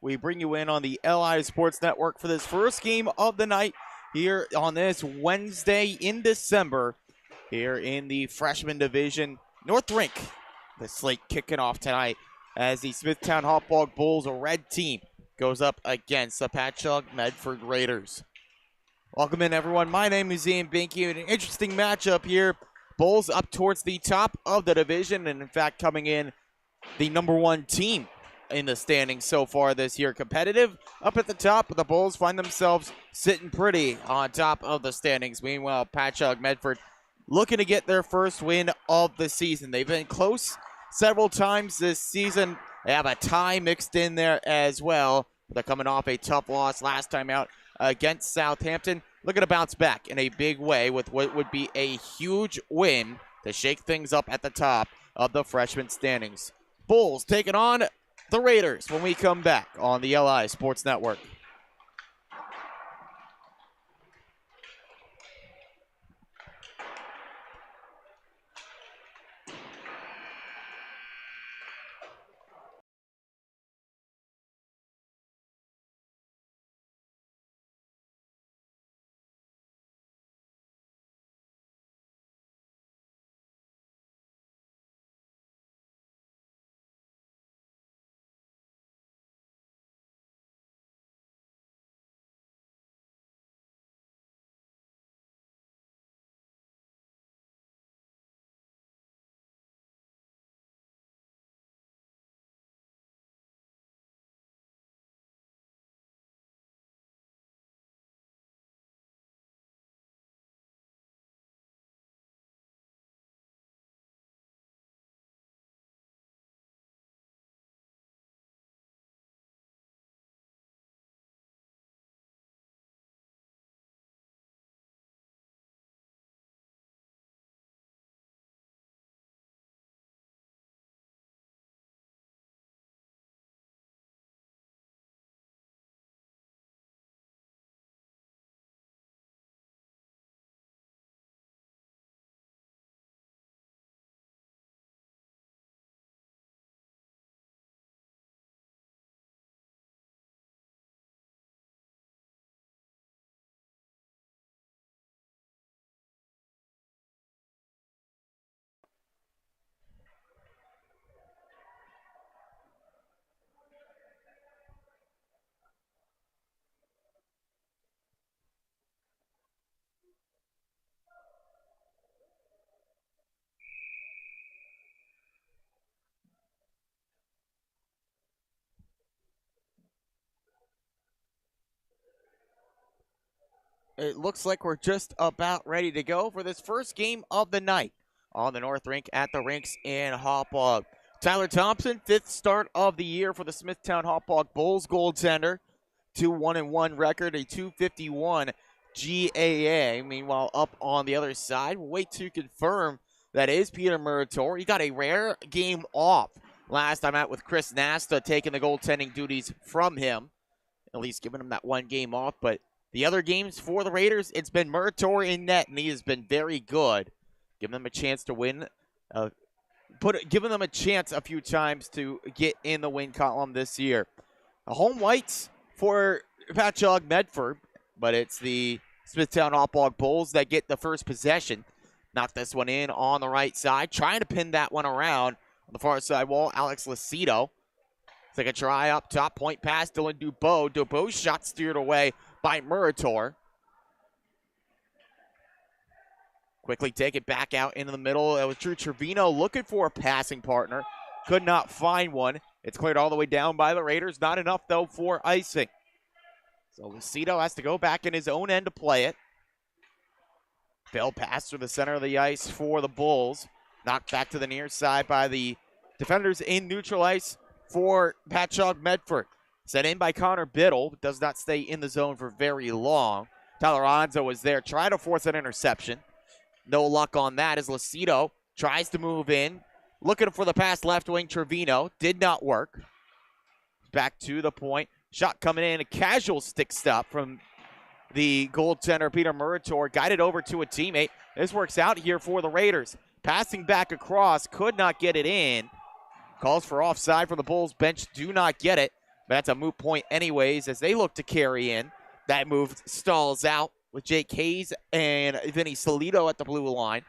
We bring you in on the LI Sports Network for this first game of the night here on this Wednesday in December here in the freshman division. North Rink, the slate kicking off tonight as the Smithtown Hauppauge Bulls, a red team, goes up against the Patchogue Medford Raiders. Welcome in, everyone. My name is Ian Binky. An interesting matchup here. Bulls up towards the top of the division, and in fact coming in the number one team in the standings so far this year. Competitive up at the top, but the Bulls find themselves sitting pretty on top of the standings. Meanwhile, Patchogue Medford looking to get their first win of the season. They've been close several times this season. They have a tie mixed in there as well. They're coming off a tough loss last time out against Southampton. Looking to bounce back in a big way with what would be a huge win to shake things up at the top of the freshman standings. Bulls taking on the Raiders when we come back on the LI Sports Network. It looks like we're just about ready to go for this first game of the night on the North Rink at the rinks in Hauppauge. Tyler Thompson, fifth start of the year for the Smithtown Hauppauge Bulls goaltender. 2-1-1 record, a 251 GAA. Meanwhile, up on the other side, we'll wait to confirm that is Peter Murator. He got a rare game off last time out with Chris Nasta taking the goaltending duties from him, at least giving him that one game off. But the other games for the Raiders, it's been Murator in net, and he has been very good, giving them a chance to win, giving them a chance a few times to get in the win column this year. The home whites for Patchogue Medford, but it's the Smithtown Hauppauge Bulls that get the first possession. Knock this one in on the right side, trying to pin that one around on the far side wall. Alex Lucido. Take a try up top, point pass, Dylan Dubois. Dubois' shot steered away by Murator. Quickly take it back out into the middle. It was Drew Trevino looking for a passing partner. Could not find one. It's cleared all the way down by the Raiders. Not enough, though, for icing. So Lucido has to go back in his own end to play it. Failed pass through the center of the ice for the Bulls. Knocked back to the near side by the defenders in neutral ice for Patchogue Medford. Sent in by Connor Biddle, but does not stay in the zone for very long. Tyler Onzo was there, trying to force an interception. No luck on that as Lucido tries to move in. Looking for the pass left wing, Trevino. Did not work. Back to the point. Shot coming in, a casual stick stop from the goaltender, Peter Murator. Guided over to a teammate. This works out here for the Raiders. Passing back across, could not get it in. Calls for offside from the Bulls bench, do not get it. But that's a moot point anyways as they look to carry in. That move stalls out with Jake Hayes and Vinny Solito at the blue line.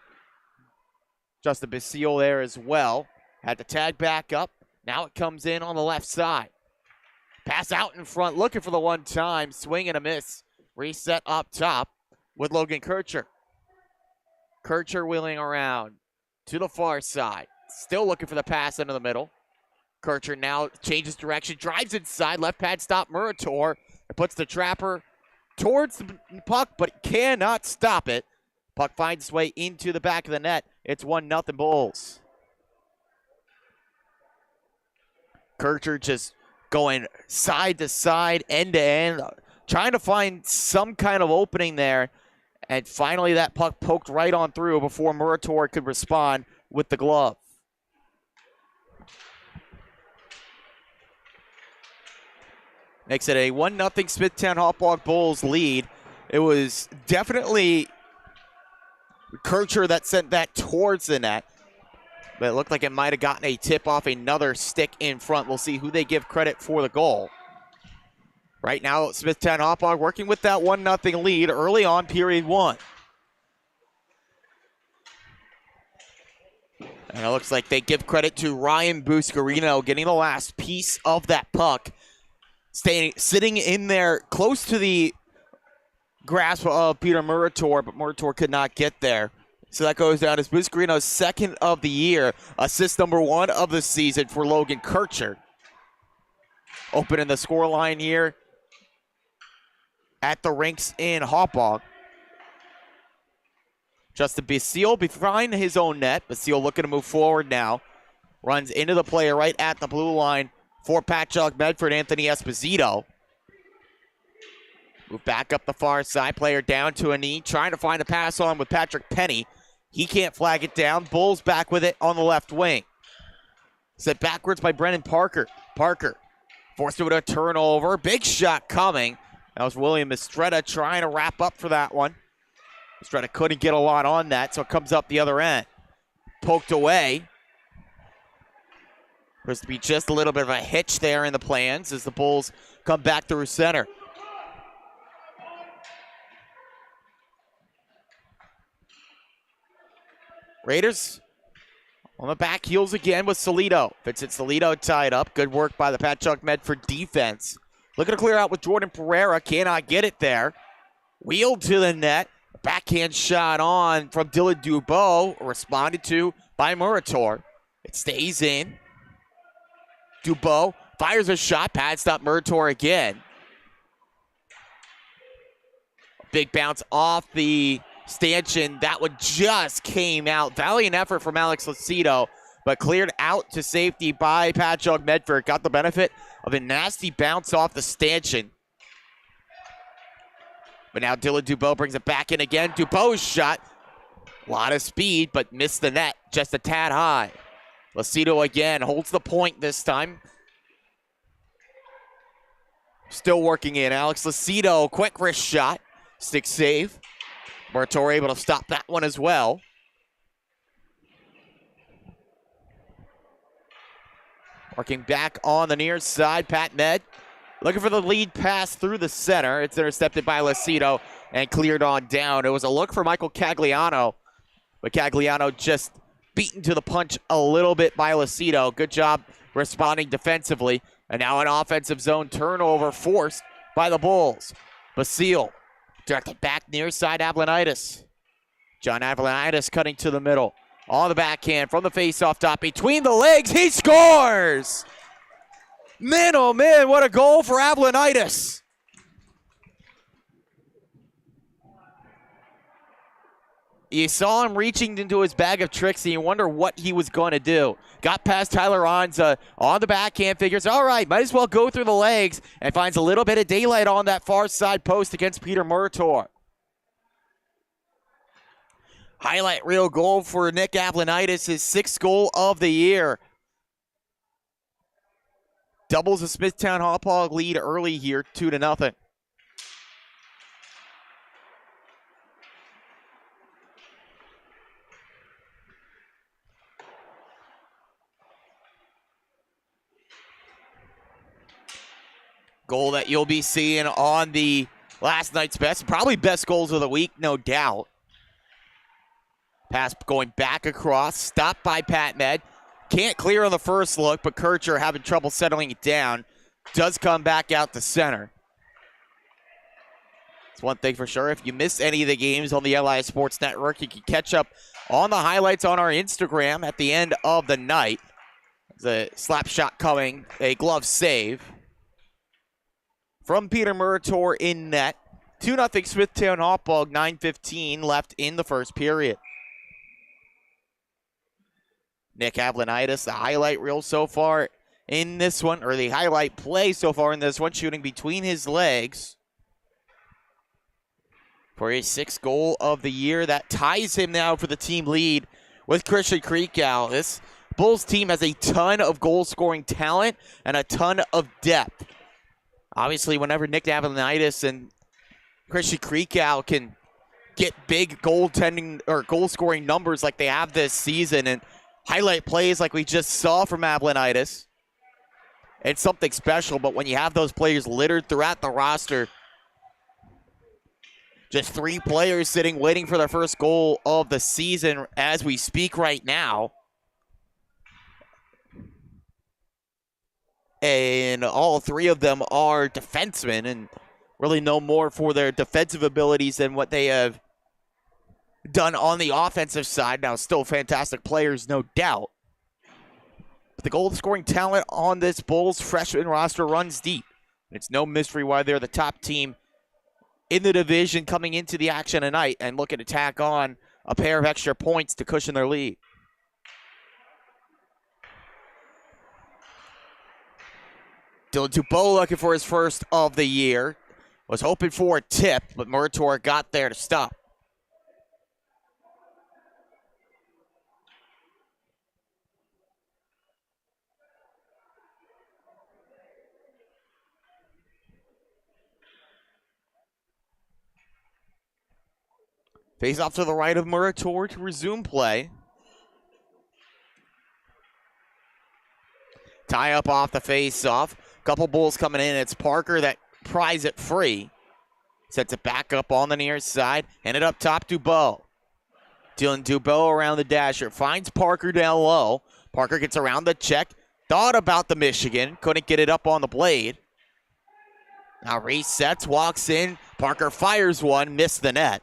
Justin Basile there as well. Had the tag back up. Now it comes in on the left side. Pass out in front, looking for the one time. Swing and a miss. Reset up top with Logan Kircher. Kircher wheeling around to the far side. Still looking for the pass into the middle. Kircher now changes direction, drives inside. Left pad stop Murator. It puts the trapper towards the puck, but cannot stop it. Puck finds its way into the back of the net. It's 1-0 Bulls. Kircher just going side to side, end to end, trying to find some kind of opening there. And finally that puck poked right on through before Murator could respond with the glove. Makes it a 1-0 Smithtown Hauppauge Bulls lead. It was definitely Kircher that sent that towards the net. But it looked like it might have gotten a tip off another stick in front. We'll see who they give credit for the goal. Right now, Smithtown Hauppauge working with that 1-0 lead early on period one. And it looks like they give credit to Ryan Buscarino getting the last piece of that puck. Sitting in there close to the grasp of Peter Murator, but Murator could not get there. So that goes down as Buscarino's second of the year, assist number 1 of the season for Logan Kircher. Opening the scoreline here at the rinks in Hauppauge. Justin Basile behind his own net. Basile looking to move forward now. Runs into the player right at the blue line for Patchogue Medford, Anthony Esposito. Move back up the far side. Player down to a knee. Trying to find a pass on with Patrick Penny. He can't flag it down. Bulls back with it on the left wing. Set backwards by Brennan Parker. Parker forced to a turnover. Big shot coming. That was William Estrella trying to wrap up for that one. Estrella couldn't get a lot on that, so it comes up the other end. Poked away. Supposed to be just a little bit of a hitch there in the plans as the Bulls come back through center. Raiders on the back heels again with Solito. Vincent Solito tied up. Good work by the Patchogue Medford defense. Looking to clear out with Jordan Pereira. Cannot get it there. Wheeled to the net. Backhand shot on from Dylan Dubois. Responded to by Murator. It stays in. Dubois fires a shot. Pad stop Murator again. Big bounce off the stanchion. That one just came out. Valiant effort from Alex Lucido, but cleared out to safety by Patchogue Medford. Got the benefit of a nasty bounce off the stanchion. But now Dylan Dubois brings it back in again. Dubois' shot. A lot of speed, but missed the net just a tad high. Lucido again holds the point this time. Still working in. Alex Lucido, quick wrist shot. Stick save. Murator able to stop that one as well. Working back on the near side, Pat Med. Looking for the lead pass through the center. It's intercepted by Lucido and cleared on down. It was a look for Michael Cagliano, but Cagliano just beaten to the punch a little bit by Lucido. Good job responding defensively. And now an offensive zone turnover forced by the Bulls. Basile directed back near side, Ablanitis. John Ablanitis cutting to the middle. On the backhand from the face-off top between the legs. He scores! Man, oh man, what a goal for Ablanitis. You saw him reaching into his bag of tricks and you wonder what he was going to do. Got past Tyler Onza on the backhand, figures, all right, might as well go through the legs, and finds a little bit of daylight on that far side post against Peter Murator. Highlight reel goal for Nick Ablanitis, his 6th goal of the year. Doubles the Smithtown Hauppauge lead early here, 2-0. Goal that you'll be seeing on the last night's best, probably best goals of the week, no doubt. Pass going back across, stopped by Pat Med. Can't clear on the first look, but Kircher having trouble settling it down. Does come back out to center. It's one thing for sure. If you miss any of the games on the LI Sports Network, you can catch up on the highlights on our Instagram at the end of the night. The slap shot coming, a glove save from Peter Murator in net. 2-0 Smithtown Hauppauge, 9:15 left in the first period. Nick Avlanitis, the highlight reel so far in this one, or the highlight play so far in this one, shooting between his legs for his 6th goal of the year. That ties him now for the team lead with Christian Kriekow. This Bulls team has a ton of goal-scoring talent and a ton of depth. Obviously, whenever Nick Avlanitis and Christian Kriekow can get big goaltending or goal-scoring numbers like they have this season and highlight plays like we just saw from Avlanitis, it's something special. But when you have those players littered throughout the roster, just 3 players sitting waiting for their first goal of the season as we speak right now, and all 3 of them are defensemen and really no more for their defensive abilities than what they have done on the offensive side. Now, still fantastic players, no doubt. But the goal-scoring talent on this Bulls freshman roster runs deep. It's no mystery why they're the top team in the division coming into the action tonight and looking to tack on a pair of extra points to cushion their lead. Dylan Dubois looking for his first of the year. Was hoping for a tip, but Murator got there to stop. Face off to the right of Murator to resume play. Tie up off the face-off. Couple Bulls coming in. It's Parker that pries it free. Sets it back up on the near side. And it up top, Dubois. Dylan Dubois around the dasher. Finds Parker down low. Parker gets around the check. Thought about the Michigan. Couldn't get it up on the blade. Now resets, walks in. Parker fires one. Missed the net.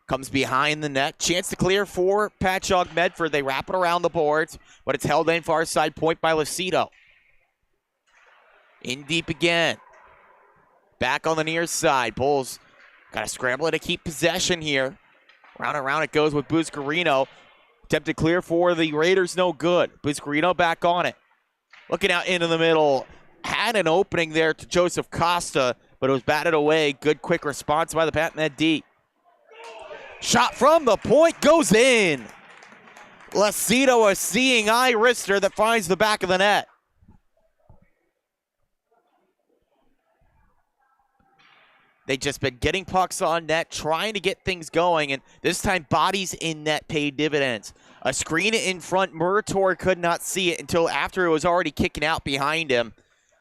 Comes behind the net. Chance to clear for Patchogue Medford. They wrap it around the boards, but it's held in far side point by Lucido. In deep again. Back on the near side. Bulls got to scramble to keep possession here. Round and round it goes with Buscarino. Attempted clear for the Raiders, no good. Buscarino back on it. Looking out into the middle. Had an opening there to Joseph Costa, but it was batted away. Good quick response by the Pat Med D. Shot from the point goes in. Lucido, a seeing eye wrister that finds the back of the net. They've just been getting pucks on net, trying to get things going, and this time bodies in net paid dividends. A screen in front, Murator could not see it until after it was already kicking out behind him.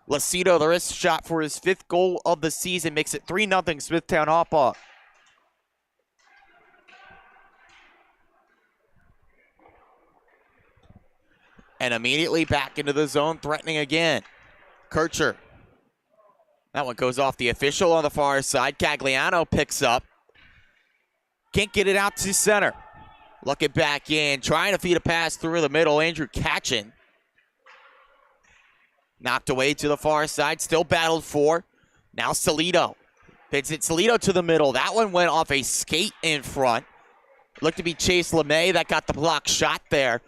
Lucido, the wrist shot for his 5th goal of the season, makes it 3-0 Smithtown Hauppauge. And immediately back into the zone, threatening again. Kircher. That one goes off the official on the far side. Cagliano picks up. Can't get it out to center. Looking back in, trying to feed a pass through the middle. Andrew Katchen. Knocked away to the far side, still battled for. Now Salido. It's Salido to the middle. That one went off a skate in front. Looked to be Chase LeMay. That got the block shot there.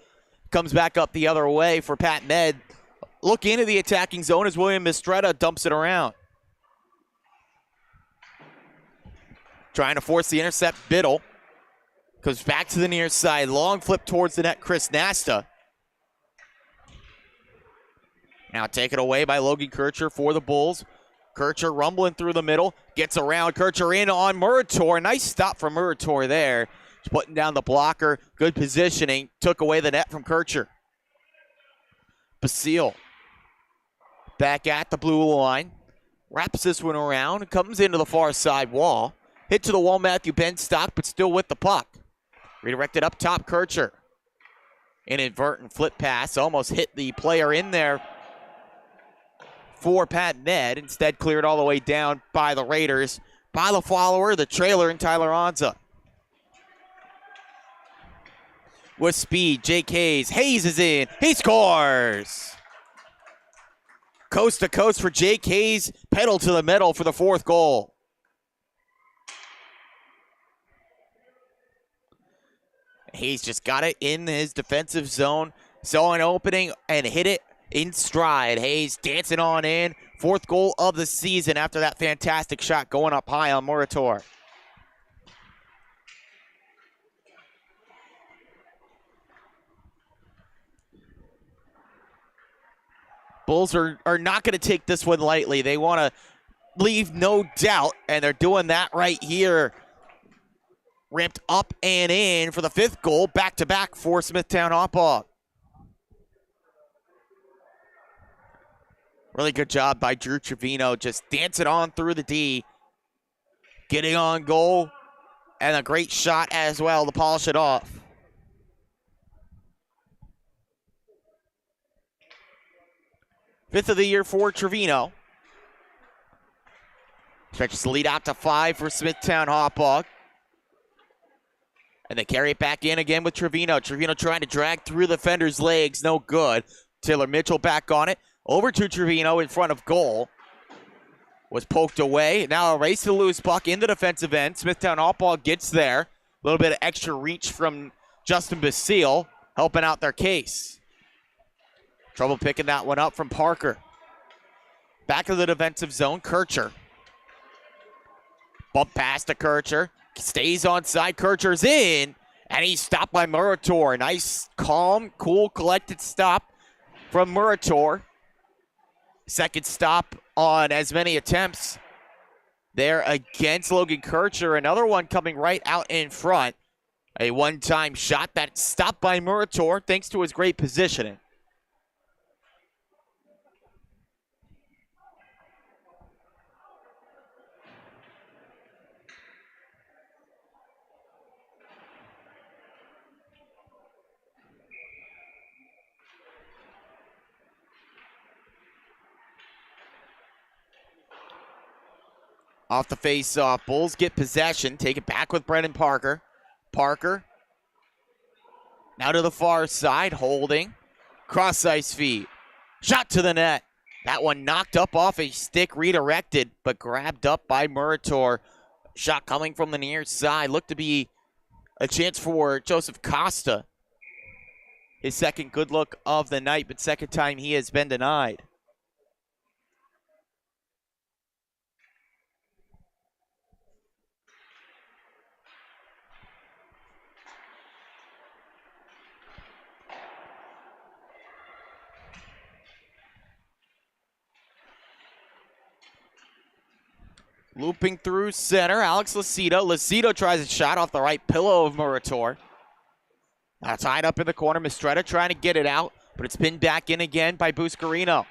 Comes back up the other way for Pat Med. Look into the attacking zone as William Mistretta dumps it around. Trying to force the intercept, Biddle. Goes back to the near side. Long flip towards the net, Chris Nasta. Now taken away by Logan Kircher for the Bulls. Kircher rumbling through the middle. Gets around. Kircher in on Murator. Nice stop from Murator there. Just putting down the blocker. Good positioning. Took away the net from Kircher. Basile back at the blue line. Wraps this one around. Comes into the far side wall. Hit to the wall, Matthew Benstock, but still with the puck. Redirected up top, Kircher. Inadvertent flip pass. Almost hit the player in there for Pat Ned. Instead cleared all the way down by the Raiders. By the follower, the trailer, and Tyler Onza. With speed, Jake Hayes. Hayes is in. He scores! Coast to coast for Jake Hayes. Pedal to the metal for the fourth goal. Hayes just got it in his defensive zone. Saw an opening and hit it in stride. Hayes dancing on in. Fourth goal of the season after that fantastic shot going up high on Murator. Bulls are not going to take this one lightly. They want to leave no doubt, and they're doing that right here. Ramped up and in for the fifth goal, back-to-back for Smithtown Hauppauge. Really good job by Drew Trevino, just dancing on through the D, getting on goal, and a great shot as well to polish it off. Fifth of the year for Trevino. Stretches the lead out to 5 for Smithtown Hauppauge. And they carry it back in again with Trevino. Trevino trying to drag through the defender's legs. No good. Taylor Mitchell back on it. Over to Trevino in front of goal. Was poked away. Now a race to the loose puck in the defensive end. Smithtown Hauppauge gets there. A little bit of extra reach from Justin Basile, helping out their case. Trouble picking that one up from Parker. Back of the defensive zone, Kircher. Bump pass to Kircher. Stays on side. Kircher's in. And he's stopped by Murator. Nice, calm, cool, collected stop from Murator. Second stop on as many attempts there against Logan Kircher. Another one coming right out in front. A one-time shot that stopped by Murator thanks to his great positioning. Off the face-off, Bulls get possession. Take it back with Brendan Parker. Parker. Now to the far side, holding. Cross-ice feed. Shot to the net. That one knocked up off a stick, redirected, but grabbed up by Murator. Shot coming from the near side. Looked to be a chance for Joseph Costa. His second good look of the night, but second time he has been denied. Looping through center, Alex Lucido. Lucido tries a shot off the right pillow of Murator. Now tied up in the corner, Mistretta trying to get it out, but it's pinned back in again by Buscarino.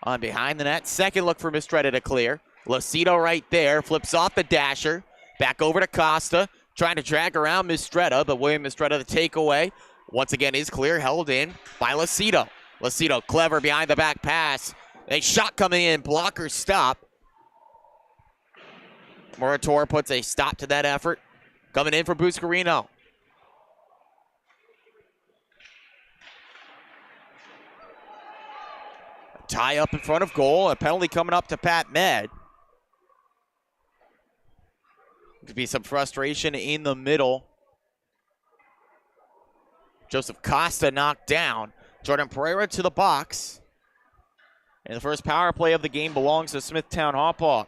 On behind the net, second look for Mistretta to clear. Lucido right there, flips off the dasher. Back over to Costa, trying to drag around Mistretta, but William Mistretta the takeaway. Once again is clear, held in by Lucido. Lucido clever behind the back pass. A shot coming in, blocker stop. Murator puts a stop to that effort. Coming in for Buscarino. Tie up in front of goal. A penalty coming up to Pat Med. Could be some frustration in the middle. Joseph Costa knocked down. Jordan Pereira to the box. And the first power play of the game belongs to Smithtown Hauppauge.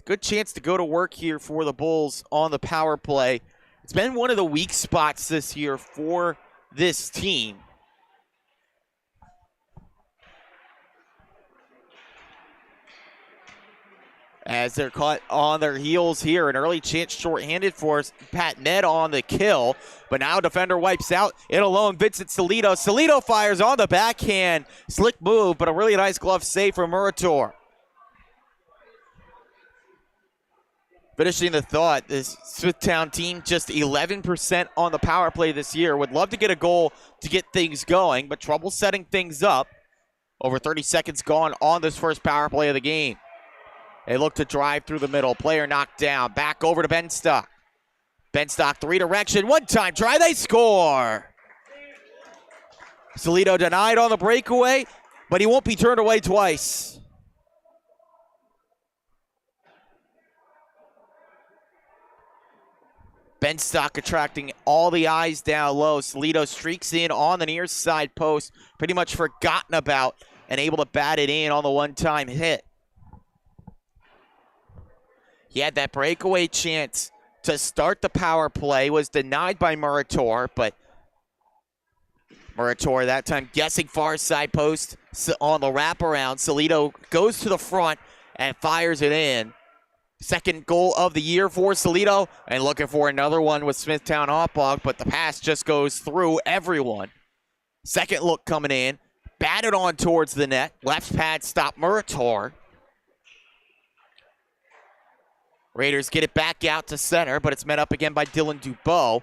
Good chance to go to work here for the Bulls on the power play. It's been one of the weak spots this year for this team. as they're caught on their heels here. An early chance shorthanded for Pat Ned on the kill, but now defender wipes out. In alone, Vincent Salido. Salido fires on the backhand. Slick move, but a really nice glove save from Murator. Finishing the thought, this Smithtown team just 11% on the power play this year. Would love to get a goal to get things going, but trouble setting things up. Over 30 seconds gone on this first power play of the game. They look to drive through the middle. Player knocked down. Back over to Benstock. Benstock, three direction. One time try. They score. Salido denied on the breakaway, but he won't be turned away twice. Benstock attracting all the eyes down low. Salido streaks in on the near side post. Pretty much forgotten about and able to bat it in on the one-time hit. He had that breakaway chance to start the power play, was denied by Murator, but Murator that time guessing far side post on the wraparound. Salido goes to the front and fires it in. Second goal of the year for Salido, and looking for another one with Smithtown Hauppauge, but the pass just goes through everyone. Second look coming in, batted on towards the net. Left pad stop Murator. Raiders get it back out to center, but it's met up again by Dylan Dubois.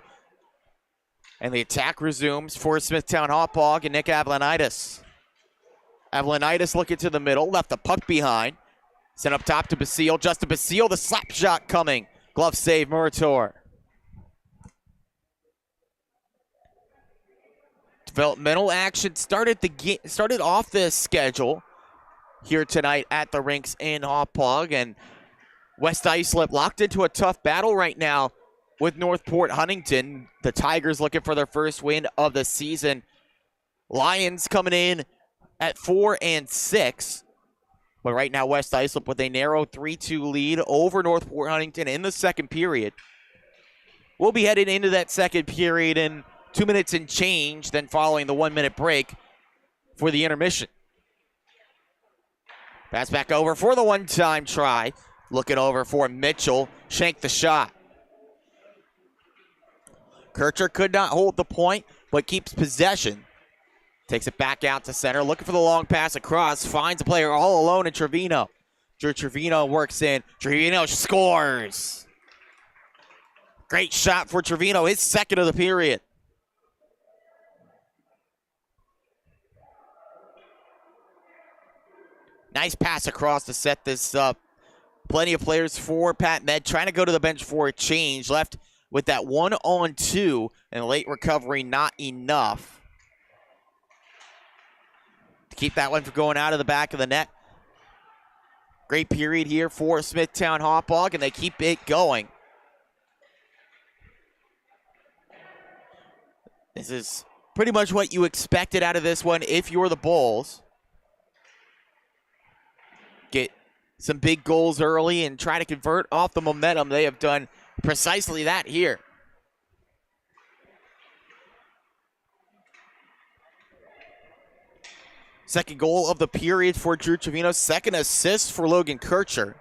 And the attack resumes for Smithtown Hauppauge and Nick Avalonitis. Avalonitis looking to the middle, left the puck behind. Sent up top to Basile. Justin Basile, the slap shot coming. Glove save, Murator. Developmental action started off this schedule here tonight at the rinks in Hauppauge, and West Islip locked into a tough battle right now with Northport Huntington. The Tigers looking for their first win of the season. Lions coming in at 4-6. But right now West Islip with a narrow 3-2 lead over Northport Huntington in the second period. We'll be headed into that second period in 2 minutes and change, then following the 1 minute break for the intermission. Pass back over for the one-time try. Looking over for Mitchell. Shanked the shot. Kircher could not hold the point, but keeps possession. Takes it back out to center. Looking for the long pass across. Finds a player all alone in Trevino. Drew Trevino works in. Trevino scores. Great shot for Trevino. His second of the period. Nice pass across to set this up. Plenty of players for Pat Med trying to go to the bench for a change. Left with that 1-on-2 and late recovery not enough to keep that one from going out of the back of the net. Great period here for Smithtown Hauppauge, and they keep it going. This is pretty much what you expected out of this one if you're the Bulls. Get some big goals early and try to convert off the momentum. They have done precisely that here. Second goal of the period for Drew Trevino. Second assist for Logan Kircher.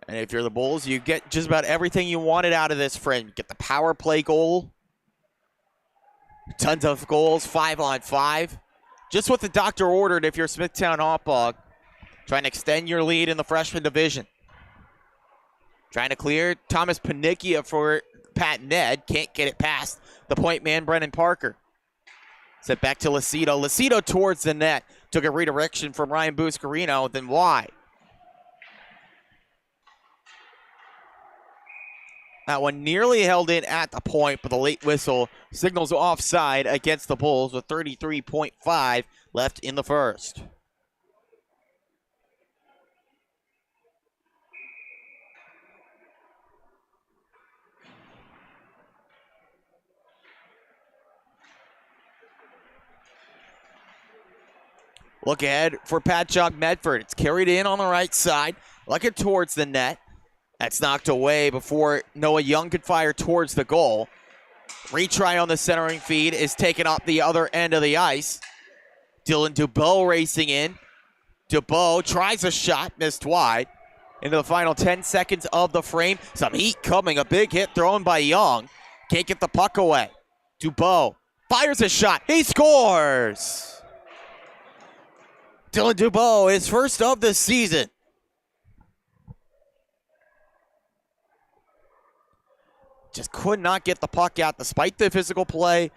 And if you're the Bulls, you get just about everything you wanted out of this frame. You get the power play goal. Tons of goals, 5-on-5. Just what the doctor ordered if you're Smithtown Hauppauge. Trying to extend your lead in the freshman division. Trying to clear Thomas Panicchia for Pat Ned. Can't get it past the point man, Brennan Parker. Set back to Lucido. Lucido towards the net. Took a redirection from Ryan Buscarino, then wide. That one nearly held in at the point, but the late whistle signals offside against the Bulls with 33.5 left in the first. Look ahead for Patchogue Medford. It's carried in on the right side, looking towards the net. That's knocked away before Noah Young could fire towards the goal. Retry on the centering feed is taken up the other end of the ice. Dylan Dubois racing in. Dubois tries a shot, missed wide. Into the final 10 seconds of the frame. Some heat coming, a big hit thrown by Young. Can't get the puck away. Dubois fires a shot, he scores! Dylan Dubois is first of the season. Just could not get the puck out despite the physical play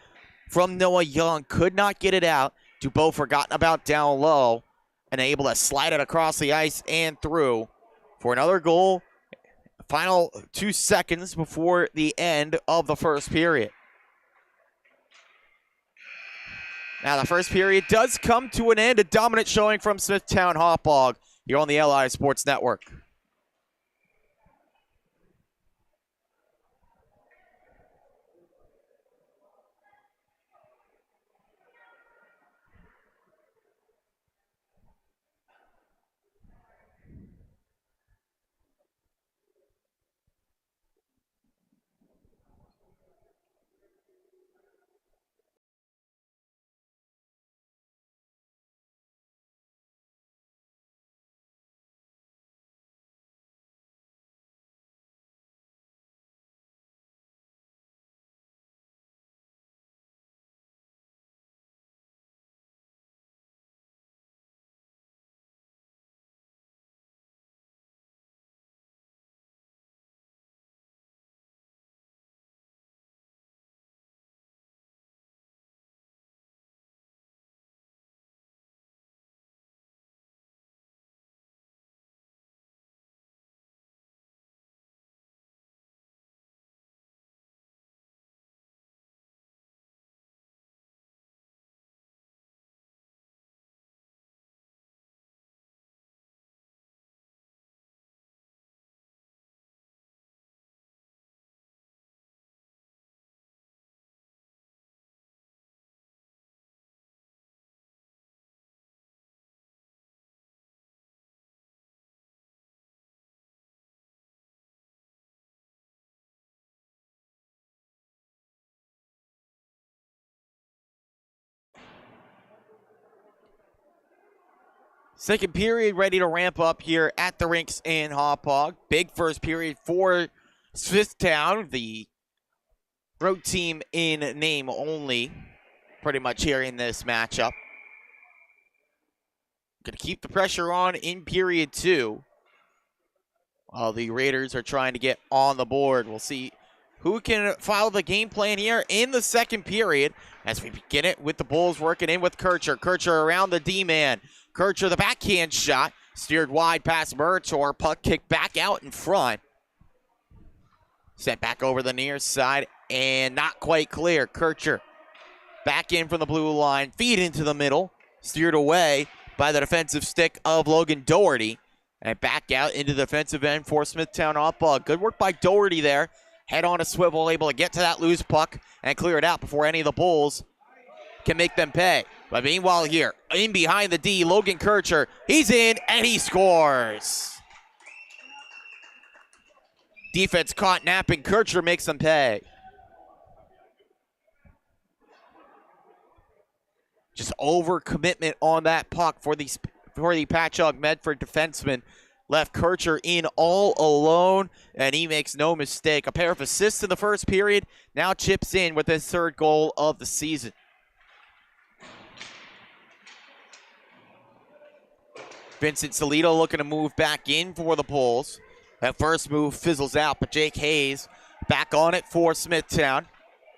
from Noah Young. Could not get it out. Dubois forgotten about down low and able to slide it across the ice and through for another goal. Final 2 seconds before the end of the first period. Now the first period does come to an end. A dominant showing from Smithtown Hauppauge here on the LI Sports Network. Second period ready to ramp up here at the rinks in Hauppauge. Big first period for Smithtown, the road team in name only, pretty much here in this matchup. Going to keep the pressure on in period 2 while the Raiders are trying to get on the board. We'll see who can follow the game plan here in the second period as we begin it with the Bulls working in with Kircher. Kircher around the D-man. Kircher, the backhand shot, steered wide past Murator, puck kicked back out in front. Sent back over the near side and not quite clear. Kircher back in from the blue line, feed into the middle, steered away by the defensive stick of Logan Doherty. And back out into the defensive end for Smithtown Hauppauge. Good work by Doherty there. Head on a swivel, able to get to that loose puck and clear it out before any of the Bulls can make them pay. But meanwhile here, in behind the D, Logan Kircher, he's in and he scores. Defense caught napping, Kircher makes them pay. Just overcommitment on that puck for the Patchogue Medford defenseman. Left Kircher in all alone, and he makes no mistake. A pair of assists in the first period, now chips in with his third goal of the season. Vincent Salito looking to move back in for the Bulls. That first move fizzles out, but Jake Hayes back on it for Smithtown.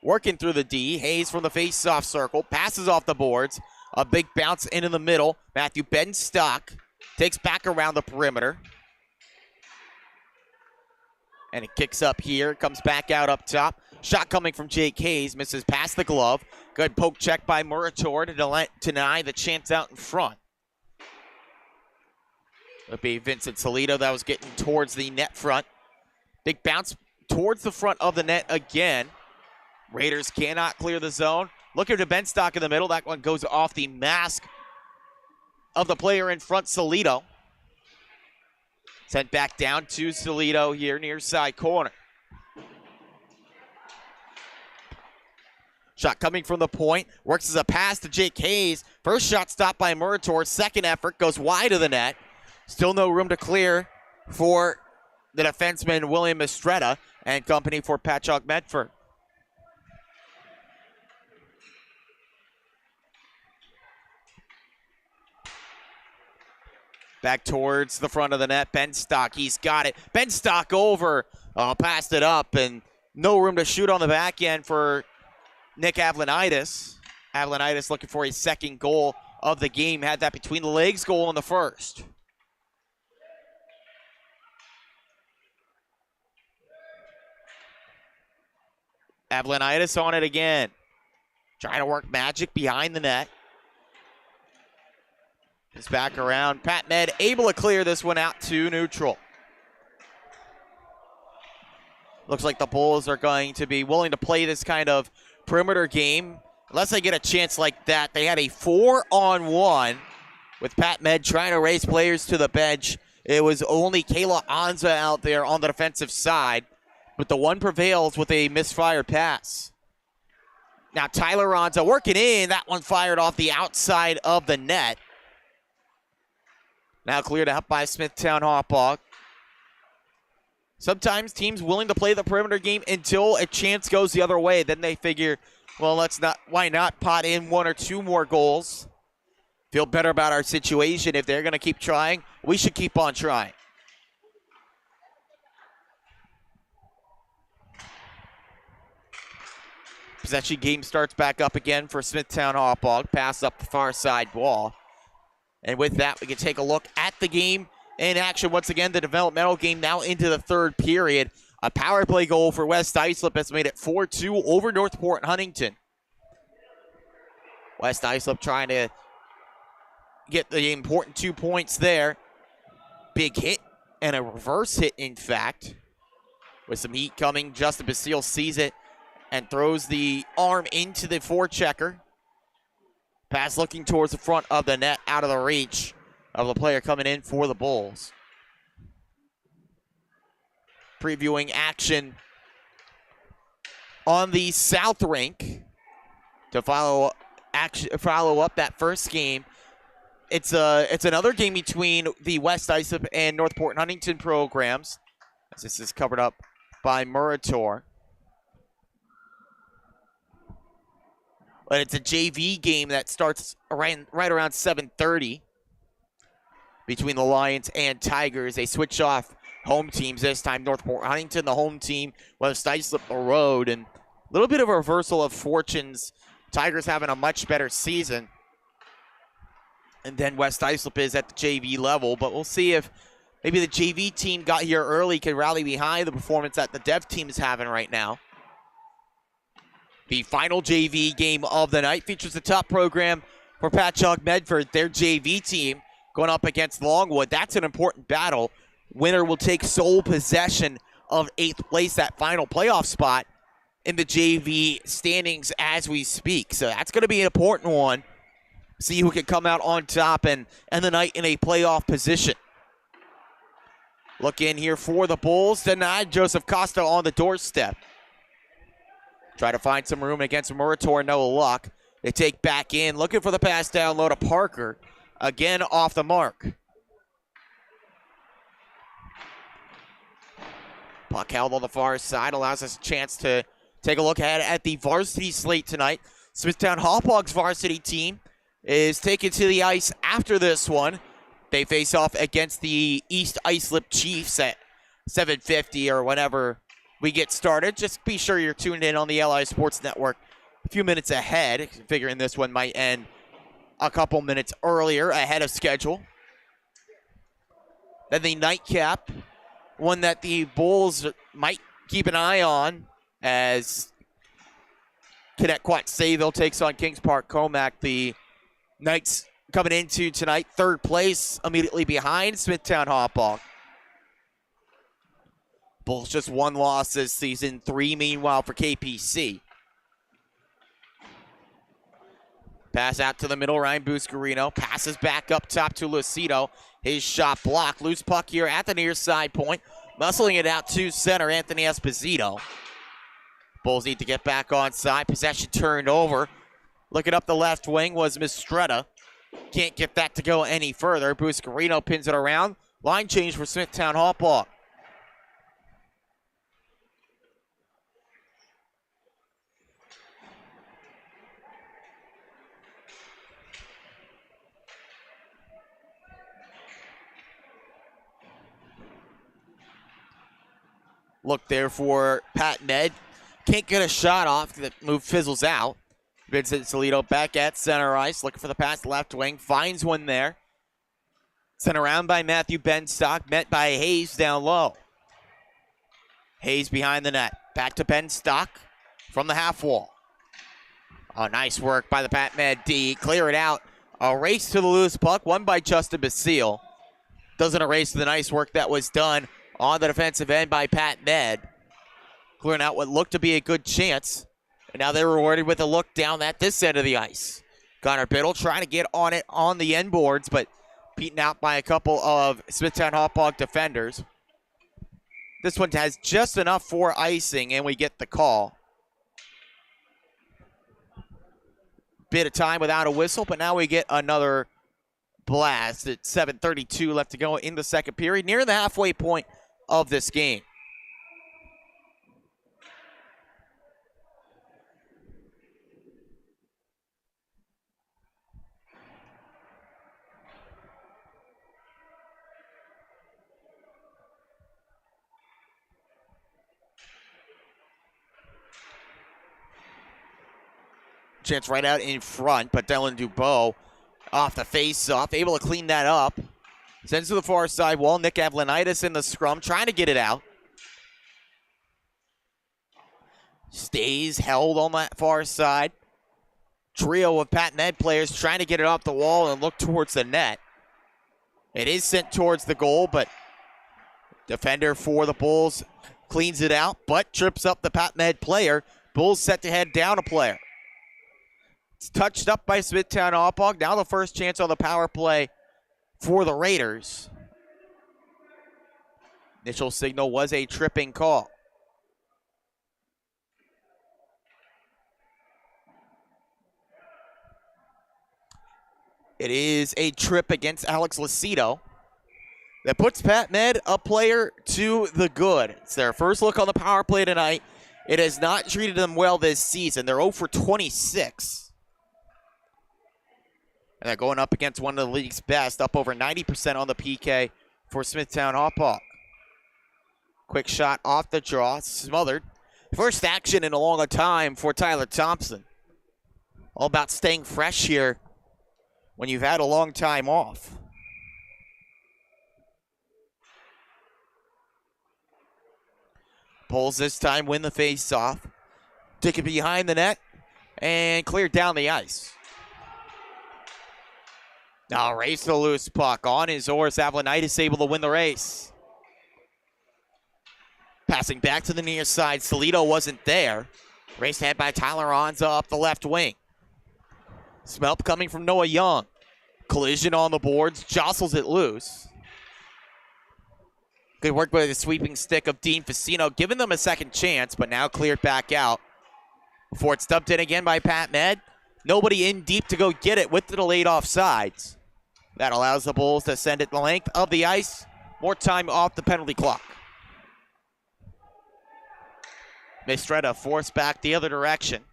Working through the D. Hayes from the face-off circle, passes off the boards. A big bounce into the middle. Matthew Benstock takes back around the perimeter. And it kicks up here, comes back out up top. Shot coming from Jake Hayes, misses past the glove. Good poke check by Murator to deny the chance out in front. It'll be Vincent Salito that was getting towards the net front. Big bounce towards the front of the net again. Raiders cannot clear the zone. Looking to Benstock in the middle. That one goes off the mask of the player in front, Salito. Sent back down to Salito here near side corner. Shot coming from the point. Works as a pass to Jake Hayes. First shot stopped by Murator. Second effort goes wide of the net. Still no room to clear for the defenseman William Estrella and company for Patchogue Medford. Back towards the front of the net. Benstock, he's got it. Benstock over. Passed it up, and no room to shoot on the back end for Nick Avlanitis. Avlanitis looking for his second goal of the game. Had that between the legs goal in the first. Avlanitis on it again. Trying to work magic behind the net. It's back around. Pat Med able to clear this one out to neutral. Looks like the Bulls are going to be willing to play this kind of perimeter game. Unless they get a chance like that. They had a 4-on-1 with Pat Med trying to race players to the bench. It was only Kayla Anza out there on the defensive side. But the one prevails with a misfired pass. Now Tyler Anza working in. That one fired off the outside of the net. Now cleared out by Smithtown Hauppauge. Sometimes teams willing to play the perimeter game until a chance goes the other way. Then they figure, well, why not pot in one or two more goals? Feel better about our situation. If they're going to keep trying, we should keep on trying. Possession game starts back up again for Smithtown Hauppauge. Pass up the far side wall. And with that, we can take a look at the game in action. Once again, the developmental game now into the third period. A power play goal for West Islip has made it 4-2 over Northport Huntington. West Islip trying to get the important 2 points there. Big hit and a reverse hit, in fact. With some heat coming, Justin Basile sees it and throws the arm into the forechecker. Pass looking towards the front of the net, out of the reach of the player coming in for the Bulls. Previewing action on the South Rink to follow up that first game. It's another game between the West Islip and Northport Huntington programs. As this is covered up by Murator. But it's a JV game that starts right around 7:30 between the Lions and Tigers. They switch off home teams this time. Northport Huntington, the home team, West Islip, the road. And a little bit of a reversal of fortunes. Tigers having a much better season. And then West Islip is at the JV level. But we'll see if maybe the JV team got here early, can rally behind the performance that the Dev team is having right now. The final JV game of the night features the top program for Patchogue Medford, their JV team, going up against Longwood. That's an important battle. Winner will take sole possession of 8th place, that final playoff spot in the JV standings as we speak. So that's going to be an important one. See who can come out on top and end the night in a playoff position. Look in here for the Bulls. Denied. Joseph Costa on the doorstep. Try to find some room against Murator, no luck. They take back in, looking for the pass down low to Parker. Again, off the mark. Puck held on the far side, allows us a chance to take a look ahead at the varsity slate tonight. Smithtown Hauppauge's varsity team is taken to the ice after this one. They face off against the East Islip Chiefs at 7:50 or whenever we get started. Just be sure you're tuned in on the LI Sports Network a few minutes ahead, figuring this one might end a couple minutes earlier ahead of schedule. Then the nightcap, one that the Bulls might keep an eye on as Cadet Quat Sayville takes on Kings Park Comac. The Knights coming into tonight, third place, immediately behind Smithtown Hauppauge. Bulls just one loss this season, 3 meanwhile for KPC. Pass out to the middle, Ryan Buscarino. Passes back up top to Lucido. His shot blocked. Loose puck here at the near side point. Muscling it out to center, Anthony Esposito. Bulls need to get back on side. Possession turned over. Looking up the left wing was Mistretta. Can't get that to go any further. Buscarino pins it around. Line change for Smithtown Hauppauge. Look there for Pat Ned. Can't get a shot off. The move fizzles out. Vincent Salito back at center ice. Looking for the pass left wing. Finds one there. Sent around by Matthew Benstock. Met by Hayes down low. Hayes behind the net. Back to Benstock from the half wall. Oh, nice work by the Pat Ned D. Clear it out. A race to the loose puck. Won by Justin Basile. Doesn't erase the nice work that was done on the defensive end by Pat Ned. Clearing out what looked to be a good chance. And now they're rewarded with a look down at this end of the ice. Connor Biddle trying to get on it on the end boards, but beaten out by a couple of Smithtown Hauppauge defenders. This one has just enough for icing, and we get the call. Bit of time without a whistle, but now we get another blast. At 7:32 left to go in the second period, near the halfway point of this game. Chance right out in front, but Dylan Dubois off the face-off, able to clean that up. Sends to the far side wall. Nick Avlanitis in the scrum, trying to get it out. Stays held on that far side. Trio of Pat Ned players trying to get it off the wall and look towards the net. It is sent towards the goal, but defender for the Bulls cleans it out, but trips up the Pat Ned player. Bulls set to head down a player. It's touched up by Smithtown Hauppauge. Now the first chance on the power play for the Raiders. Initial signal was a tripping call. It is a trip against Alex Lucido that puts Pat Ned a player to the good. It's their first look on the power play tonight. It has not treated them well this season. They're 0 for 26. And they're going up against one of the league's best, up over 90% on the PK for Smithtown Hauppauge. Quick shot off the draw, smothered. First action in a long time for Tyler Thompson. All about staying fresh here when you've had a long time off. Bulls this time win the face-off. Take it behind the net and clear down the ice. Now race to the loose puck. On his horse, Avlanitis able to win the race. Passing back to the near side. Salito wasn't there. Raced ahead by Tyler Onza up the left wing. Smelt coming from Noah Young. Collision on the boards. Jostles it loose. Good work by the sweeping stick of Dean Facino, giving them a second chance, but now cleared back out. Before it's dumped in again by Pat Ned. Nobody in deep to go get it with the delayed offsides. That allows the Bulls to send it the length of the ice. More time off the penalty clock. Mistretta forced back the other direction.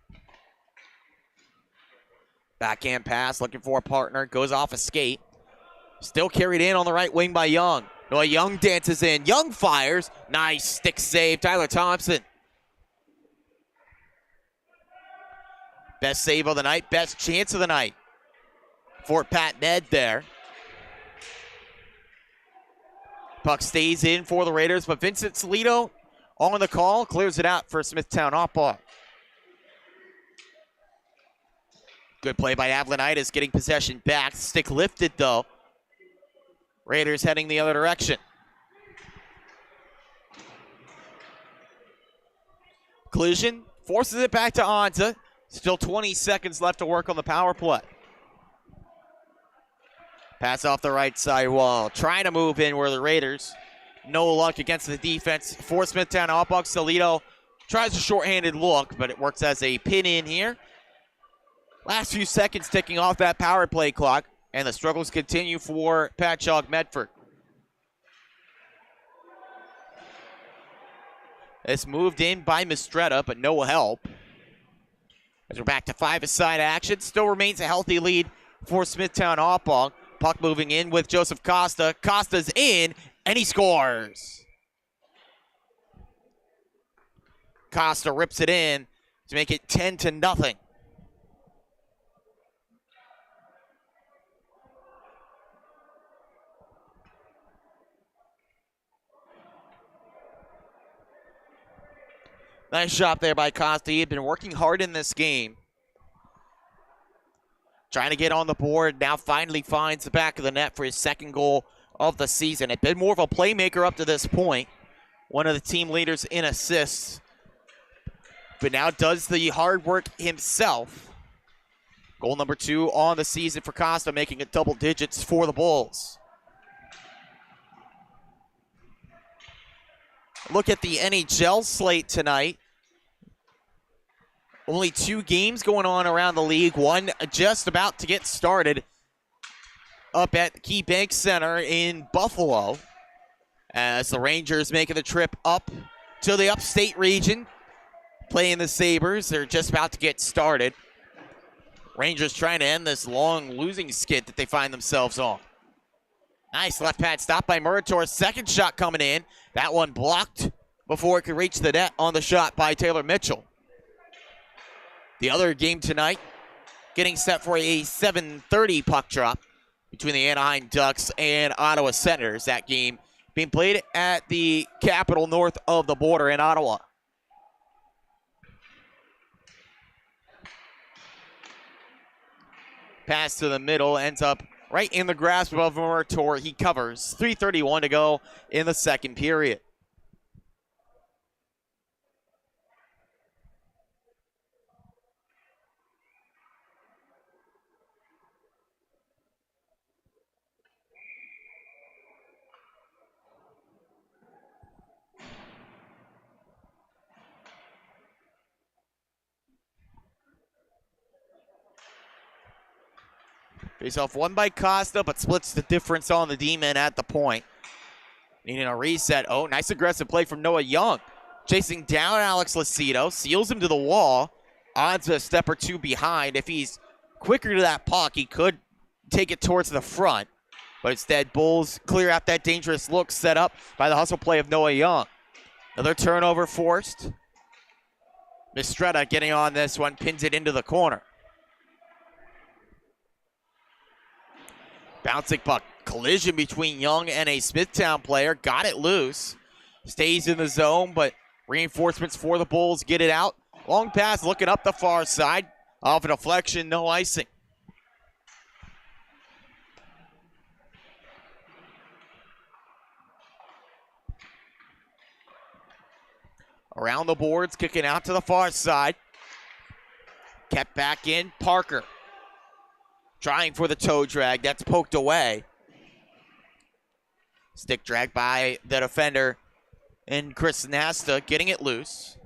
Backhand pass, looking for a partner, goes off a skate. Still carried in on the right wing by Young. Noah Young dances in. Young fires. Nice stick save, Tyler Thompson. Best save of the night, best chance of the night for Pat Ned there. Puck stays in for the Raiders, but Vincent Salito on the call, clears it out for Smithtown Hauppauge. Good play by Avlanitis, getting possession back. Stick lifted though. Raiders heading the other direction. Collision forces it back to Onza. Still 20 seconds left to work on the power play. Pass off the right side wall. Trying to move in where the Raiders. No luck against the defense for Smithtown Hauppauge. Salito Tries a shorthanded look, but it works as a pin in here. Last few seconds ticking off that power play clock, and the struggles continue for Patchogue Medford. It's moved in by Mistretta, but no help. As we're back to five-a-side action, still remains a healthy lead for Smithtown Hauppauge. Puck moving in with Joseph Costa. Costa's in, and he scores. Costa rips it in to make it 10-0. Nice shot there by Costa. He had been working hard in this game. Trying to get on the board. Now finally finds the back of the net for his second goal of the season. Had been more of a playmaker up to this point. One of the team leaders in assists. But now does the hard work himself. Goal number 2 on the season for Costa, making it double digits for the Bulls. Look at the NHL slate tonight. Only 2 games going on around the league. One just about to get started up at the Key Bank Center in Buffalo, as the Rangers making the trip up to the upstate region, playing the Sabres. They're just about to get started. Rangers trying to end this long losing skid that they find themselves on. Nice left pad stop by Murator. Second shot coming in. That one blocked before it could reach the net on the shot by Taylor Mitchell. The other game tonight, getting set for a 7:30 puck drop between the Anaheim Ducks and Ottawa Senators. That game being played at the Capitol north of the border in Ottawa. Pass to the middle, ends up right in the grasp of Murator. He covers. 3:31 to go in the second period. Face-off won by Costa, but splits the difference on the D-men at the point. Needing a reset. Oh, nice aggressive play from Noah Young. Chasing down Alex Lucido, seals him to the wall. Odds a step or two behind. If he's quicker to that puck, he could take it towards the front. But instead, Bulls clear out that dangerous look set up by the hustle play of Noah Young. Another turnover forced. Mistretta getting on this one, pins it into the corner. Bouncing puck, collision between Young and a Smithtown player. Got it loose. Stays in the zone, but reinforcements for the Bulls get it out. Long pass looking up the far side. Off a deflection, no icing. Around the boards, kicking out to the far side. Kept back in, Parker. Trying for the toe drag, that's poked away. Stick drag by the defender and Chris Nasta getting it loose.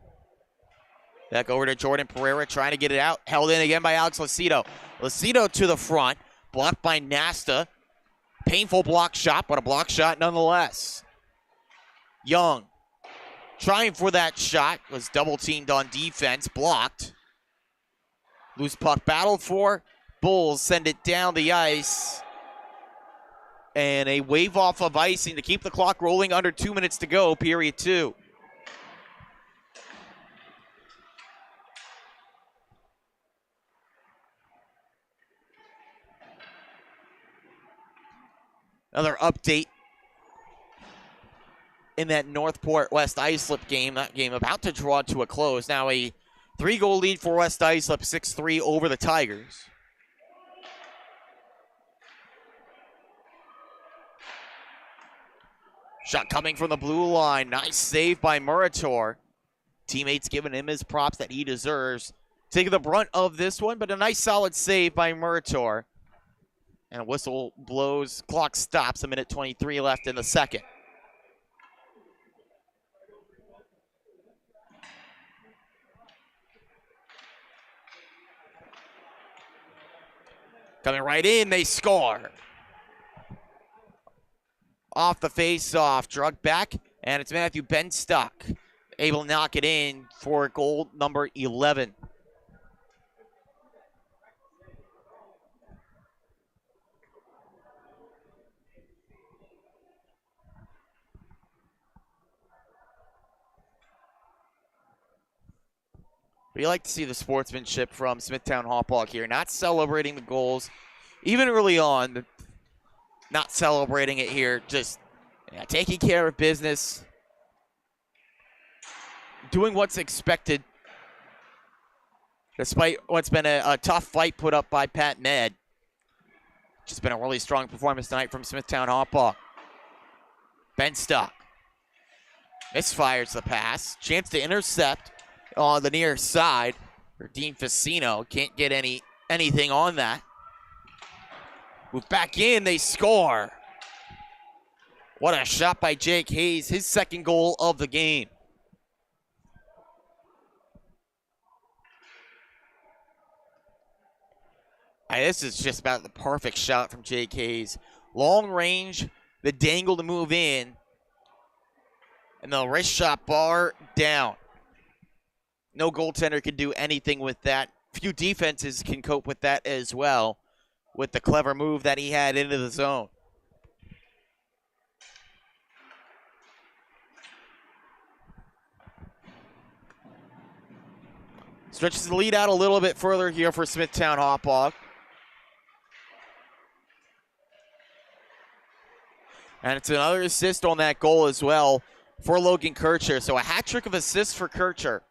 Back over to Jordan Pereira trying to get it out. Held in again by Alex Lucido. Lucido to the front, blocked by Nasta. Painful block shot, but a block shot nonetheless. Young trying for that shot, was double teamed on defense, blocked. Loose puck battled for. Bulls send it down the ice. And a wave off of icing to keep the clock rolling. Under 2 minutes to go, period 2. Another update in that Northport West Islip game. That game about to draw to a close. Now a 3-goal lead for West Islip, 6-3 over the Tigers. Shot coming from the blue line. Nice save by Murator. Teammates giving him his props that he deserves. Taking the brunt of this one, but a nice solid save by Murator. And a whistle blows. Clock stops. 1:23 left in the second. Coming right in, they score. Off the face-off, drug back, and it's Matthew Benstock able to knock it in for goal number 11. We like to see the sportsmanship from Smithtown Hauppauge here, not celebrating the goals, even early on, not celebrating it here, just taking care of business, doing what's expected, despite what's been a tough fight put up by Pat Med. Just been a really strong performance tonight from Smithtown Hauppauge. Benstock misfires the pass, chance to intercept on the near side. Dean Facino can't get anything on that. Move back in, they score. What a shot by Jake Hayes, his second goal of the game. This is just about the perfect shot from Jake Hayes. Long range, the dangle to move in, and the wrist shot bar down. No goaltender can do anything with that. Few defenses can cope with that as well, with the clever move that he had into the zone. Stretches the lead out a little bit further here for Smithtown Hauppauge. And it's another assist on that goal as well for Logan Kircher. So a hat trick of assists for Kircher.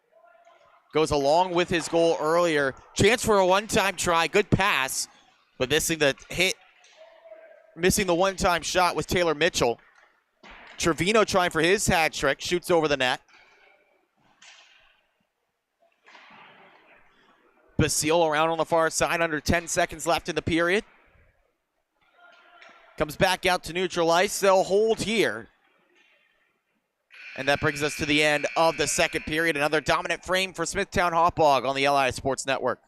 Goes along with his goal earlier. Chance for a one-time try. Good pass. But missing the hit. Missing the one-time shot was Taylor Mitchell. Trevino trying for his hat trick. Shoots over the net. Basile around on the far side. Under 10 seconds left in the period. Comes back out to neutral ice. They'll hold here. And that brings us to the end of the second period. Another dominant frame for Smithtown Hauppauge on the LI Sports Network.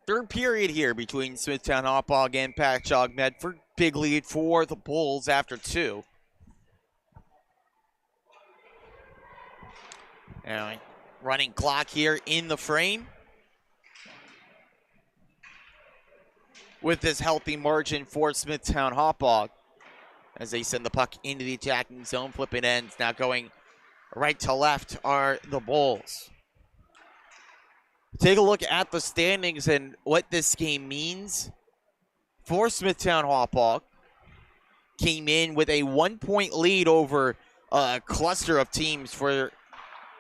Third period here between Smithtown Hauppauge and Patchogue Medford. Big lead for the Bulls after 2. And running clock here in the frame. With this healthy margin for Smithtown Hauppauge. As they send the puck into the attacking zone, flipping ends. Now going right to left are the Bulls. Take a look at the standings and what this game means for Smithtown Hauppauge. Came in with a 1-point lead over a cluster of teams for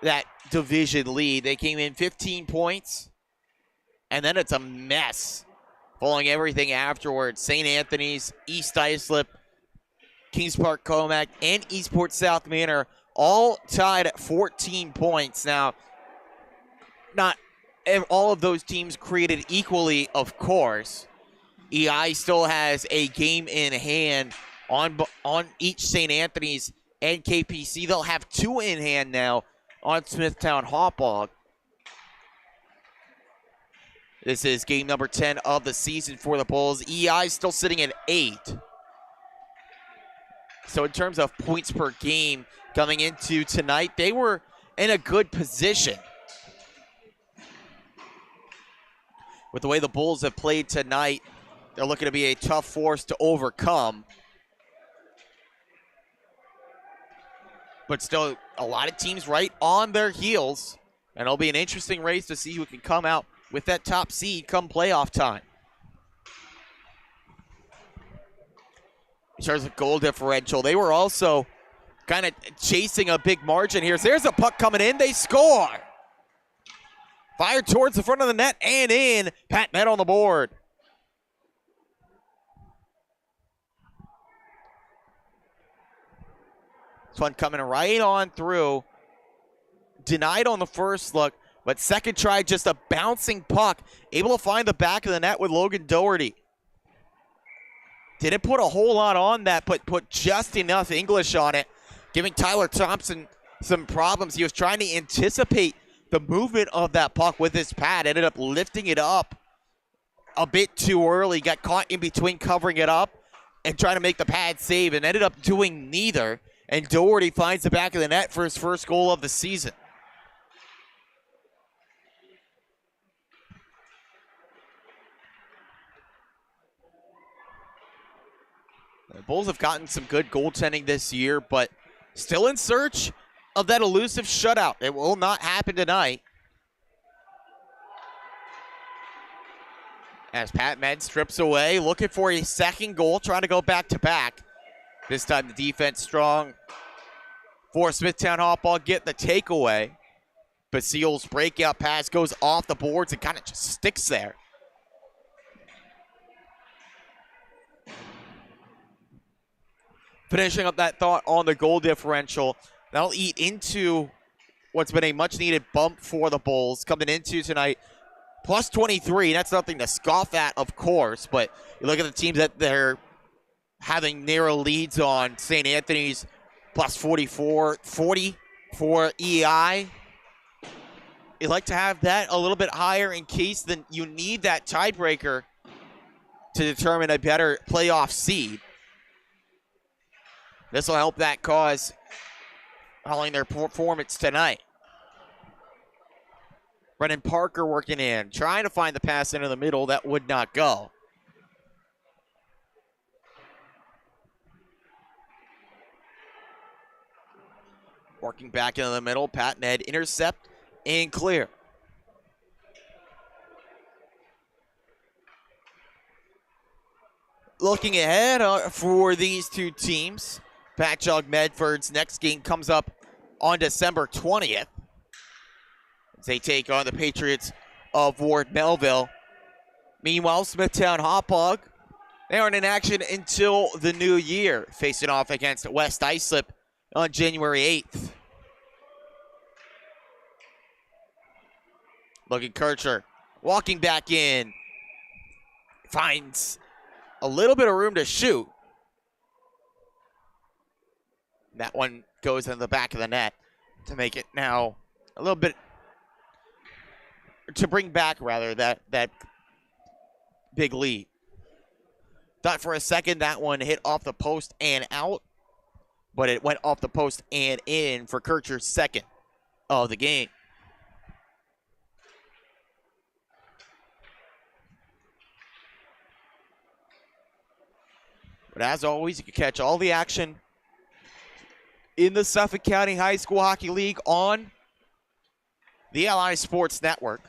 that division lead. They came in 15 points, and then it's a mess Following everything afterwards, St. Anthony's, East Islip, Kings Park Comac, and Eastport South Manor all tied at 14 points. Now, not all of those teams created equally, of course. EI still has a game in hand on each St. Anthony's and KPC. They'll have 2 in hand now on Smithtown Hauppauge. This is game number 10 of the season for the Bulls. EI still sitting at 8. So in terms of points per game coming into tonight, they were in a good position. With the way the Bulls have played tonight, they're looking to be a tough force to overcome. But still, a lot of teams right on their heels. And it'll be an interesting race to see who can come out with that top seed come playoff time. In terms of goal differential, they were also kind of chasing a big margin here. So there's a puck coming in. They score. Fired towards the front of the net and in. Pat Met on the board. This one coming right on through. Denied on the first look, but second try, just a bouncing puck. Able to find the back of the net with Logan Doherty. Didn't put a whole lot on that, but put just enough English on it, giving Tyler Thompson some problems. He was trying to anticipate the movement of that puck with his pad. Ended up lifting it up a bit too early. Got caught in between covering it up and trying to make the pad save, and ended up doing neither. And Doherty finds the back of the net for his first goal of the season. The Bulls have gotten some good goaltending this year, but still in search of that elusive shutout. It will not happen tonight. As Pat Med strips away, looking for a second goal, trying to go back-to-back. This time the defense strong for Smithtown Hauppauge, get the takeaway. Basile's breakout pass goes off the boards and kind of just sticks there. Finishing up that thought on the goal differential, that'll eat into what's been a much-needed bump for the Bulls coming into tonight. Plus 23, that's nothing to scoff at, of course, but you look at the teams that they're having narrow leads on. St. Anthony's plus 40 for EI. You'd like to have that a little bit higher in case then you need that tiebreaker to determine a better playoff seed. This will help that cause following their performance tonight. Brennan Parker working in, trying to find the pass into the middle. That would not go. Working back into the middle, Pat Ned intercept and clear. Looking ahead for these two teams, Patchogue Medford's next game comes up on December 20th. As they take on the Patriots of Ward Melville. Meanwhile, Smithtown Hauppauge, they aren't in action until the new year, facing off against West Islip on January 8th. Logan Kircher walking back in. Finds a little bit of room to shoot. That one goes in the back of the net to make it now a little bit, to bring back rather that big lead. Thought for a second that one hit off the post and out, but it went off the post and in for Kircher's second of the game. But as always, you can catch all the action in the Suffolk County High School Hockey League on the LI Sports Network.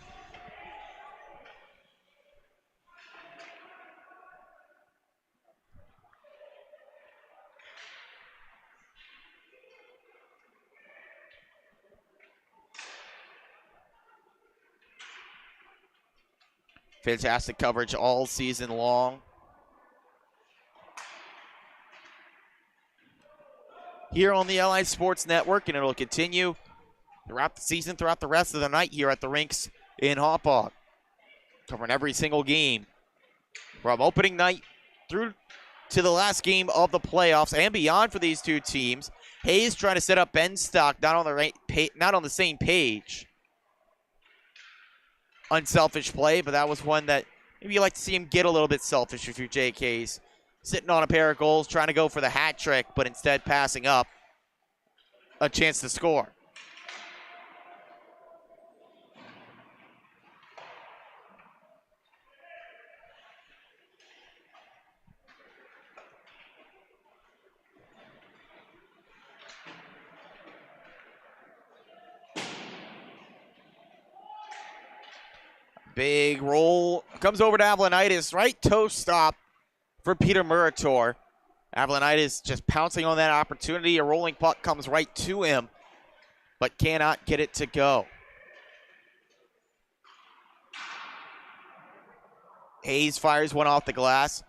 Fantastic coverage all season long. Here on the LI Sports Network, and it'll continue throughout the season, throughout the rest of the night here at the rinks in Hauppauge. Covering every single game from opening night through to the last game of the playoffs and beyond for these two teams. Hayes trying to set up Ben Stock, not on the same page. Unselfish play, but that was one that maybe you like to see him get a little bit selfish if you're Jake Hayes. Sitting on a pair of goals, trying to go for the hat trick, but instead passing up a chance to score. Big roll comes over to Avlonitis. Right toe stop for Peter Murator. Avlonitis just pouncing on that opportunity. A rolling puck comes right to him, but cannot get it to go. Hayes fires one off the glass.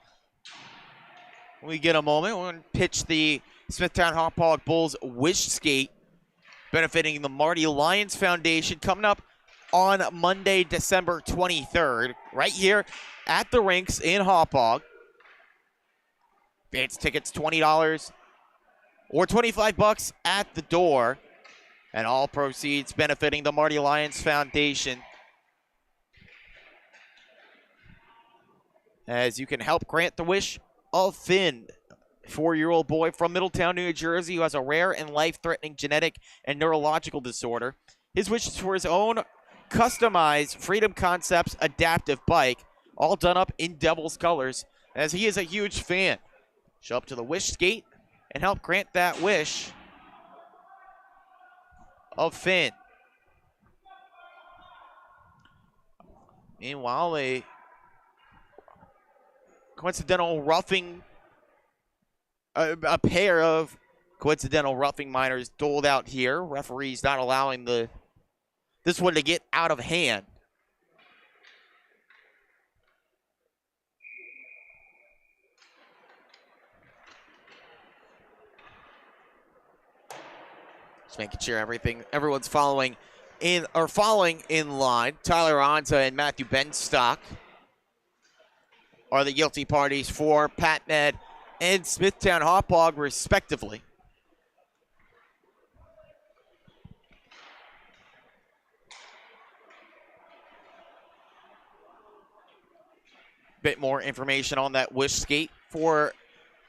When we get a moment, we're going to pitch the Smithtown Hauppauge Bulls wish skate, benefiting the Marty Lyons Foundation, coming up on Monday, December 23rd, right here at the rinks in Hauppauge. Advance tickets $20 or $25 at the door, and all proceeds benefiting the Marty Lyons Foundation, as you can help grant the wish of Finn, a 4-year-old boy from Middletown, New Jersey, who has a rare and life-threatening genetic and neurological disorder. His wish is for his own customized Freedom Concepts adaptive bike, all done up in Devils colors, as he is a huge fan. Show up to the wish skate and help grant that wish of Finn. Meanwhile, a pair of coincidental roughing minors doled out here. Referees not allowing this one to get out of hand. Just making sure everyone's following in line. Tyler Anza and Matthew Benstock are the guilty parties for PatMed and Smithtown Hauppauge, respectively. Bit more information on that wish skate for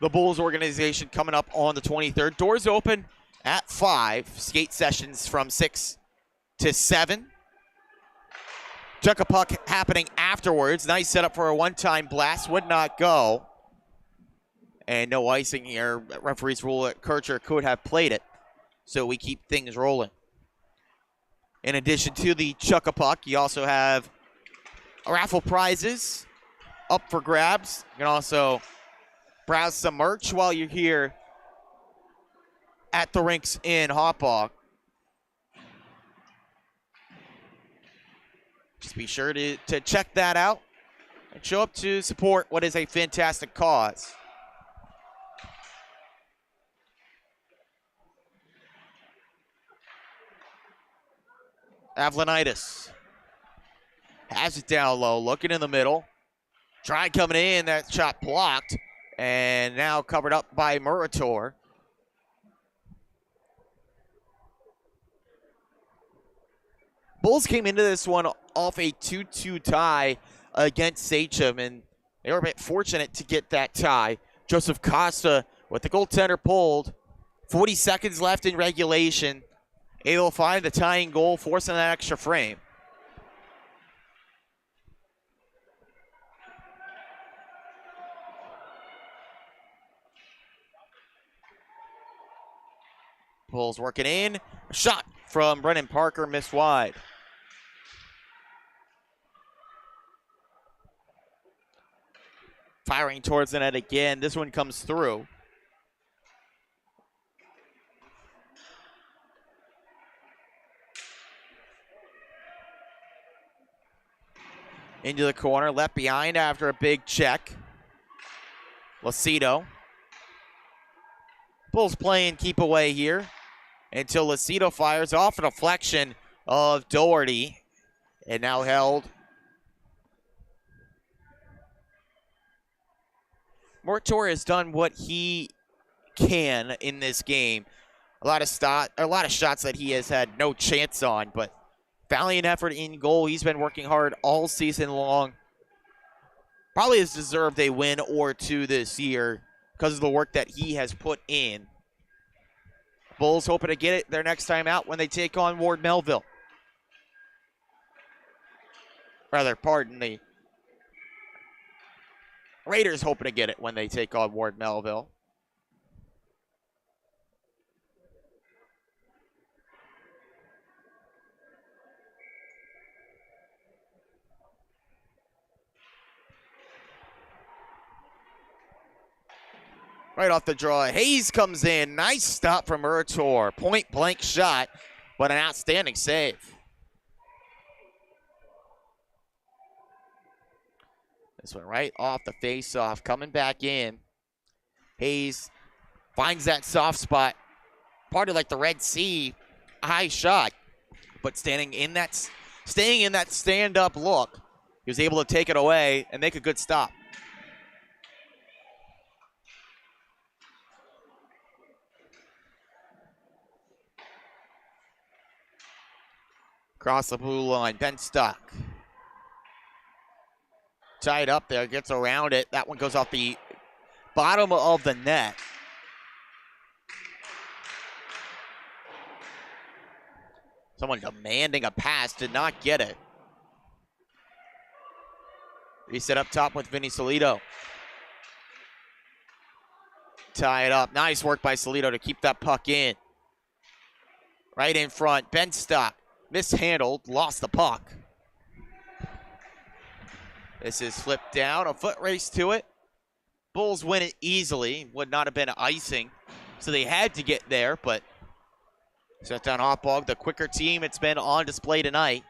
the Bulls organization coming up on the 23rd. Doors open at 5. Skate sessions from 6 to 7. Chuck a puck happening afterwards. Nice setup for a one-time blast. Would not go. And no icing here. Referees rule that Kircher could have played it. So we keep things rolling. In addition to the chuck a puck, you also have raffle prizes up for grabs. You can also browse some merch while you're here at the rinks in Hauppauge. Just be sure to check that out and show up to support what is a fantastic cause. Avlonitis has it down low, looking in the middle. Try coming in, that shot blocked, and now covered up by Murator. Bulls came into this one off a 2-2 tie against Sachem, and they were a bit fortunate to get that tie. Joseph Costa with the goaltender pulled. 40 seconds left in regulation. Able to find the tying goal, forcing that extra frame. Bulls working in. A shot from Brennan Parker, missed wide. Firing towards the net again. This one comes through. into the corner, left behind after a big check. Lucido. Bulls playing keep away here until Lucido fires off a deflection of Doherty. And now held. Murator has done what he can in this game. A lot of shots that he has had no chance on, but valiant effort in goal. He's been working hard all season long. Probably has deserved a win or two this year because of the work that he has put in. Bulls hoping to get it their next time out when they take on Ward Melville. Pardon me. Raiders hoping to get it when they take on Ward Melville. Right off the draw, Hayes comes in. Nice stop from Murator. Point blank shot, but an outstanding save. This one right off the face-off, coming back in. Hayes finds that soft spot. Part of like the Red Sea, high shot, but staying in that stand-up look, he was able to take it away and make a good stop. Across the blue line, Benstock. Tied up there, gets around it. That one goes off the bottom of the net. Someone demanding a pass, did not get it. Reset up top with Vinny Solido. Tie it up. Nice work by Solido to keep that puck in. Right in front, Benstock. Mishandled, lost the puck. This is flipped down, a foot race to it. Bulls win it easily, would not have been icing. So they had to get there, but Smithtown Hauppauge, the quicker team, it's been on display tonight.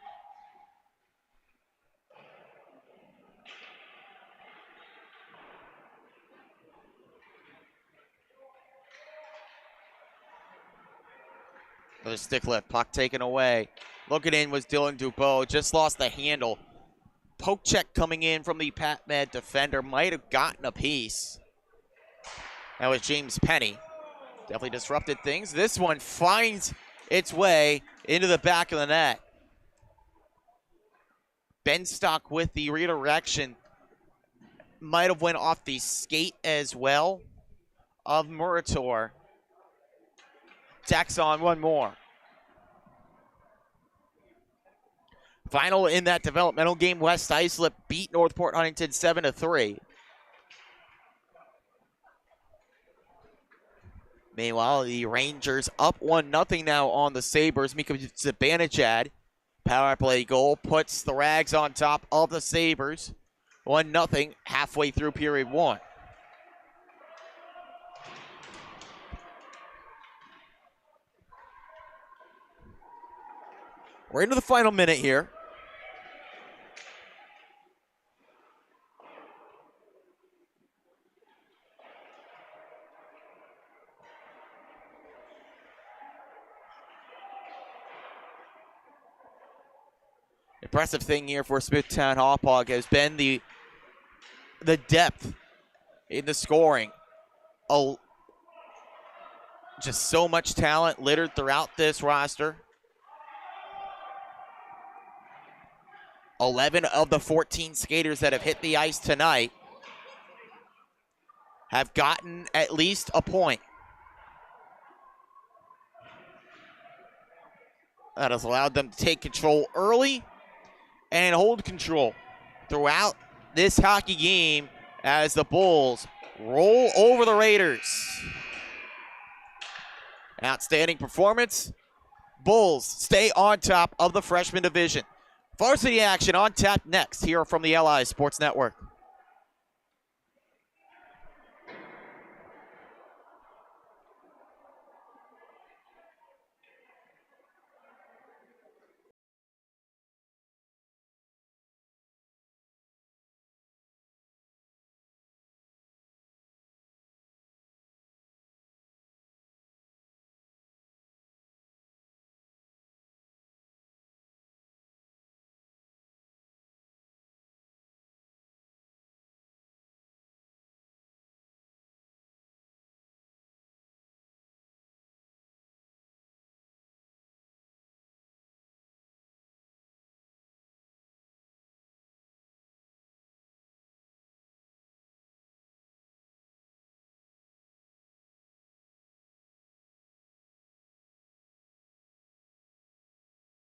The stick lift, puck taken away. Looking in was Dylan Dubois, just lost the handle. Poke check coming in from the Pat Med defender, might have gotten a piece. That was James Penny. Definitely disrupted things. This one finds its way into the back of the net. Benstock with the redirection. Might have went off the skate as well of Murator. Tacks on one more. Final in that developmental game, West Islip beat Northport Huntington 7-3. Meanwhile, the Rangers up 1-0 now on the Sabres. Mika Zibanejad, power play goal, puts the Rags on top of the Sabres. 1-0 halfway through period one. We're into the final minute here. Impressive thing here for Smithtown Hauppauge has been the depth in the scoring. Oh, just so much talent littered throughout this roster. 11 of the 14 skaters that have hit the ice tonight have gotten at least a point. That has allowed them to take control early and hold control throughout this hockey game as the Bulls roll over the Raiders. Outstanding performance. Bulls stay on top of the freshman division. Varsity action on tap next here from the LI Sports Network.